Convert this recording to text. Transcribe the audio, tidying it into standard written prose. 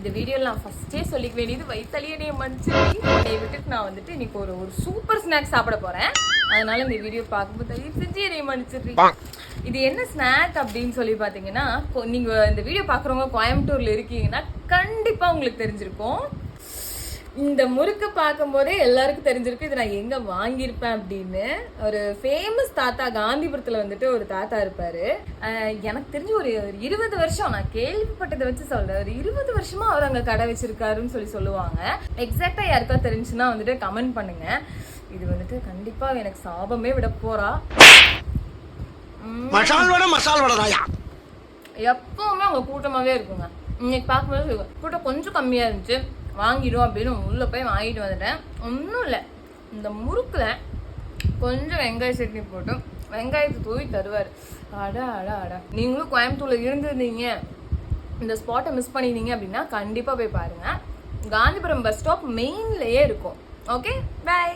இந்த வீடியோவில் நான் ஃபஸ்ட்டே சொல்லிக்க வேண்டியது வயிற்றாலியே மனுச்சு என்னை விட்டுட்டு நான் வந்துட்டு இன்னைக்கு ஒரு சூப்பர் ஸ்நாக்ஸ் சாப்பிட போகிறேன். அதனால இந்த வீடியோ பார்க்கும்போது தயவு செஞ்சு என்னை மன்னிச்சிடுறீங்க. இது என்ன ஸ்நாக் அப்படின்னு சொல்லி பார்த்தீங்கன்னா, நீங்கள் இந்த வீடியோ பார்க்குறவங்க கோயம்புத்தூரில் இருக்கீங்கன்னா கண்டிப்பாக உங்களுக்கு தெரிஞ்சிருக்கும். இந்த முறுக்கு பார்க்கும்போதே எல்லாருக்கும் தெரிஞ்சிருக்கு இது நான் எங்கே வாங்கியிருப்பேன் அப்படின்னு. ஒரு ஃபேமஸ் தாத்தா காந்திபுரத்தில் வந்துட்டு ஒரு தாத்தா இருப்பார். எனக்கு தெரிஞ்சு ஒரு 20 வருஷம் நான் கேள்விப்பட்டதை வச்சு சொல்கிறேன். ஒரு 20 வருஷமாக அவர் அங்கே கடை வச்சிருக்காருன்னு சொல்லுவாங்க. எக்ஸாக்டாக யாருக்கா தெரிஞ்சுன்னா வந்துட்டு கமெண்ட் பண்ணுங்க. இது வந்துட்டு கண்டிப்பாக எனக்கு சாபமே விட போறா. எப்பவுமே அவங்க கூட்டமாகவே இருக்குங்க. இன்னைக்கு பார்க்கும்போது கூட்டம் கொஞ்சம் கம்மியாக இருந்துச்சு, வாங்கிடும் அப்படின்னு உள்ளே போய் வாங்கிட்டு வந்துட்டேன். ஒன்றும் இல்லை, இந்த முறுக்கில் கொஞ்சம் வெங்காய சட்னி போட்டு வெங்காயத்தை தூவி தருவார். அடா நீங்களும் கோயம்புத்தூரில் இருந்திருந்தீங்க, இந்த ஸ்பாட்டை மிஸ் பண்ணியிருந்தீங்க அப்படின்னா கண்டிப்பாக போய் பாருங்கள். காந்திபுரம் பஸ் ஸ்டாப் மெயின்லேயே இருக்கும். Okay, by.